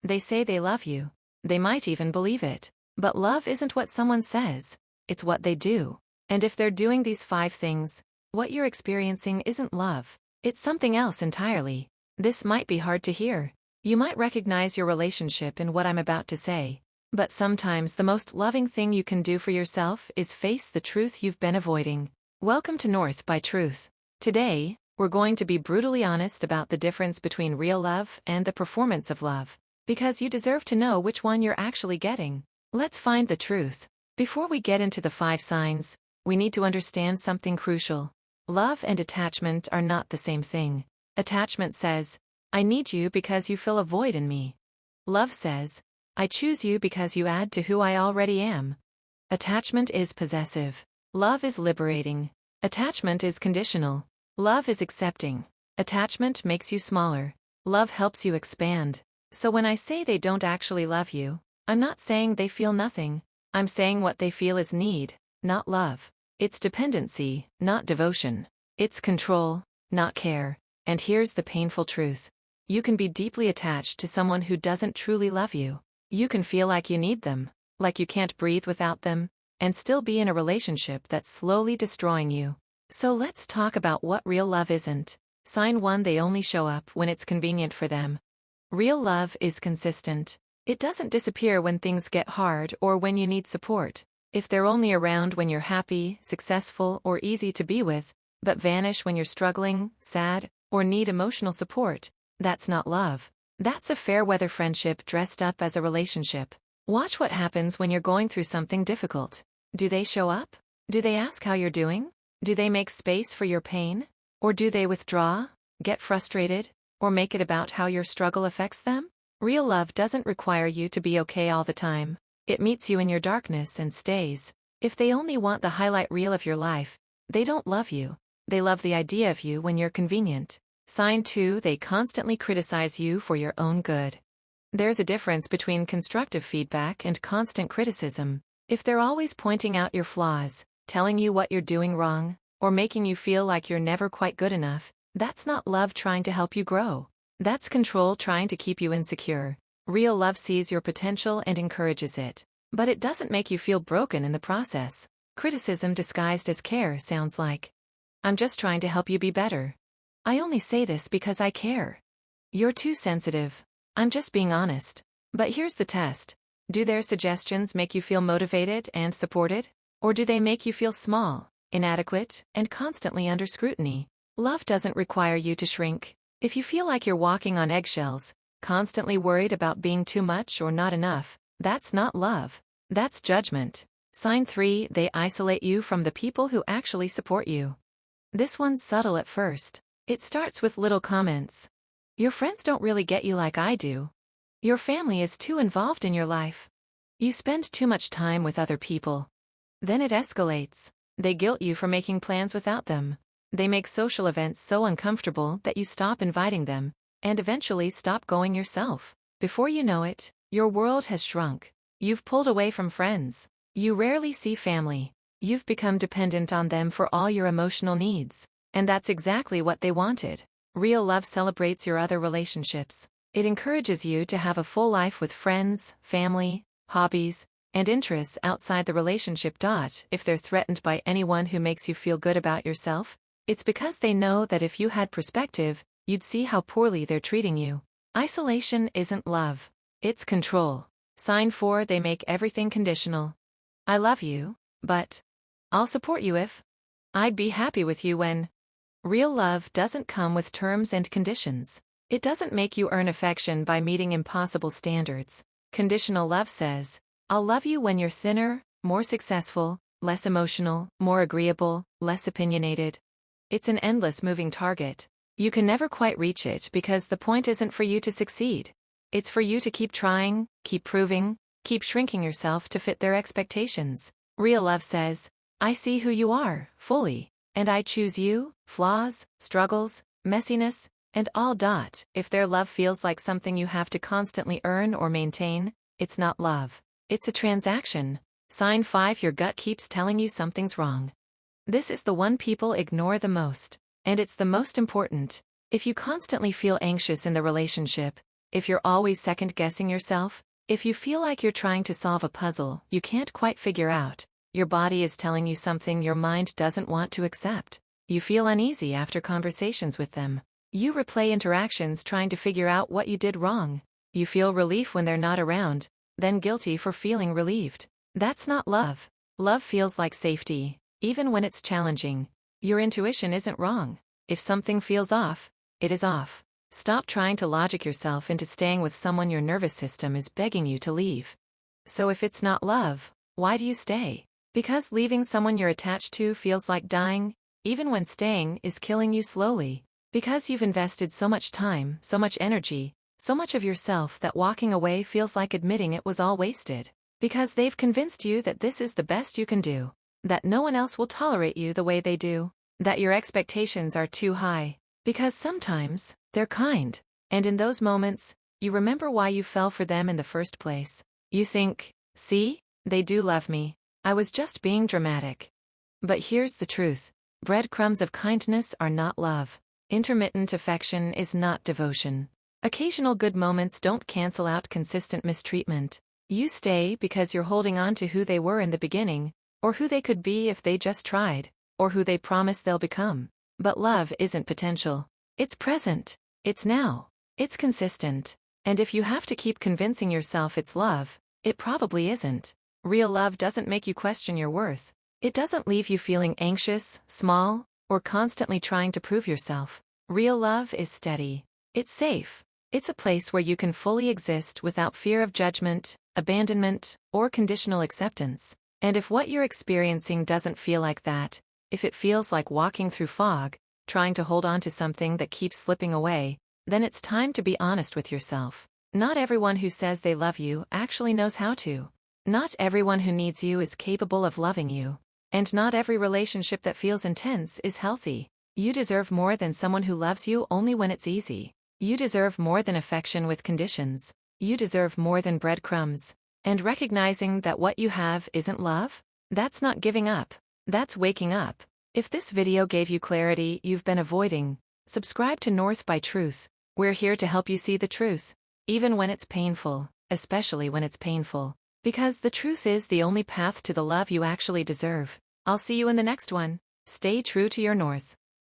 They say they love you. They might even believe it. But love isn't what someone says. It's what they do. And if they're doing these 5 things, what you're experiencing isn't love. It's something else entirely. This might be hard to hear. You might recognize your relationship in what I'm about to say. But sometimes the most loving thing you can do for yourself is face the truth you've been avoiding. Welcome to North by Truth. Today, we're going to be brutally honest about the difference between real love and the performance of love. Because you deserve to know which one you're actually getting. Let's find the truth. Before we get into the 5 signs, we need to understand something crucial. Love and attachment are not the same thing. Attachment says, I need you because you fill a void in me. Love says, I choose you because you add to who I already am. Attachment is possessive. Love is liberating. Attachment is conditional. Love is accepting. Attachment makes you smaller. Love helps you expand. So when I say they don't actually love you, I'm not saying they feel nothing. I'm saying what they feel is need, not love. It's dependency, not devotion. It's control, not care. And here's the painful truth. You can be deeply attached to someone who doesn't truly love you. You can feel like you need them, like you can't breathe without them, and still be in a relationship that's slowly destroying you. So let's talk about what real love isn't. Sign 1: they only show up when it's convenient for them. Real love is consistent. It doesn't disappear when things get hard or when you need support. If they're only around when you're happy, successful, or easy to be with, but vanish when you're struggling, sad, or need emotional support, that's not love. That's a fair-weather friendship dressed up as a relationship. Watch what happens when you're going through something difficult. Do they show up? Do they ask how you're doing? Do they make space for your pain? Or do they withdraw, get frustrated, or make it about how your struggle affects them? Real love doesn't require you to be okay all the time. It meets you in your darkness and stays. If they only want the highlight reel of your life, they don't love you. They love the idea of you when you're convenient. Sign 2: they constantly criticize you for your own good. There's a difference between constructive feedback and constant criticism. If they're always pointing out your flaws, telling you what you're doing wrong, or making you feel like you're never quite good enough, that's not love trying to help you grow. That's control trying to keep you insecure. Real love sees your potential and encourages it. But it doesn't make you feel broken in the process. Criticism disguised as care sounds like, I'm just trying to help you be better. I only say this because I care. You're too sensitive. I'm just being honest. But here's the test. Do their suggestions make you feel motivated and supported? Or do they make you feel small, inadequate, and constantly under scrutiny? Love doesn't require you to shrink. If you feel like you're walking on eggshells, constantly worried about being too much or not enough, that's not love. That's judgment. Sign 3: they isolate you from the people who actually support you. This one's subtle at first. It starts with little comments. Your friends don't really get you like I do. Your family is too involved in your life. You spend too much time with other people. Then it escalates. They guilt you for making plans without them. They make social events so uncomfortable that you stop inviting them, and eventually stop going yourself. Before you know it, your world has shrunk. You've pulled away from friends. You rarely see family. You've become dependent on them for all your emotional needs. And that's exactly what they wanted. Real love celebrates your other relationships. It encourages you to have a full life with friends, family, hobbies, and interests outside the relationship. If they're threatened by anyone who makes you feel good about yourself, it's because they know that if you had perspective, you'd see how poorly they're treating you. Isolation isn't love. It's control. Sign 4: they make everything conditional. I love you, but I'll support you if I'd be happy with you when. Real love doesn't come with terms and conditions. It doesn't make you earn affection by meeting impossible standards. Conditional love says, I'll love you when you're thinner, more successful, less emotional, more agreeable, less opinionated. It's an endless moving target. You can never quite reach it because the point isn't for you to succeed. It's for you to keep trying, keep proving, keep shrinking yourself to fit their expectations. Real love says, I see who you are, fully, and I choose you, flaws, struggles, messiness, and all. If their love feels like something you have to constantly earn or maintain, it's not love. It's a transaction. Sign 5: your gut keeps telling you something's wrong. This is the one people ignore the most, and it's the most important. If you constantly feel anxious in the relationship, If you're always second-guessing yourself, if you feel like you're trying to solve a puzzle you can't quite figure out, your body is telling you something your mind doesn't want to accept. You feel uneasy after conversations with them. You replay interactions trying to figure out what you did wrong. You feel relief when they're not around, then guilty for feeling relieved. That's not love. Love feels like safety, even when it's challenging. Your intuition isn't wrong. If something feels off, it is off. Stop trying to logic yourself into staying with someone your nervous system is begging you to leave. So if it's not love, why do you stay? Because leaving someone you're attached to feels like dying, even when staying is killing you slowly. Because you've invested so much time, so much energy, so much of yourself that walking away feels like admitting it was all wasted. Because they've convinced you that this is the best you can do. That no one else will tolerate you the way they do. That your expectations are too high. Because sometimes, they're kind. And in those moments, you remember why you fell for them in the first place. You think, see, they do love me. I was just being dramatic. But here's the truth. Breadcrumbs of kindness are not love. Intermittent affection is not devotion. Occasional good moments don't cancel out consistent mistreatment. You stay because you're holding on to who they were in the beginning, or who they could be if they just tried, or who they promise they'll become. But love isn't potential. It's present. It's now. It's consistent. And if you have to keep convincing yourself it's love, it probably isn't. Real love doesn't make you question your worth. It doesn't leave you feeling anxious, small, or constantly trying to prove yourself. Real love is steady. It's safe. It's a place where you can fully exist without fear of judgment, abandonment, or conditional acceptance. And if what you're experiencing doesn't feel like that, if it feels like walking through fog, trying to hold on to something that keeps slipping away, then it's time to be honest with yourself. Not everyone who says they love you actually knows how to. Not everyone who needs you is capable of loving you. And not every relationship that feels intense is healthy. You deserve more than someone who loves you only when it's easy. You deserve more than affection with conditions. You deserve more than breadcrumbs. And recognizing that what you have isn't love? That's not giving up. That's waking up. If this video gave you clarity you've been avoiding, subscribe to North by Truth. We're here to help you see the truth, even when it's painful, especially when it's painful. Because the truth is the only path to the love you actually deserve. I'll see you in the next one. Stay true to your North.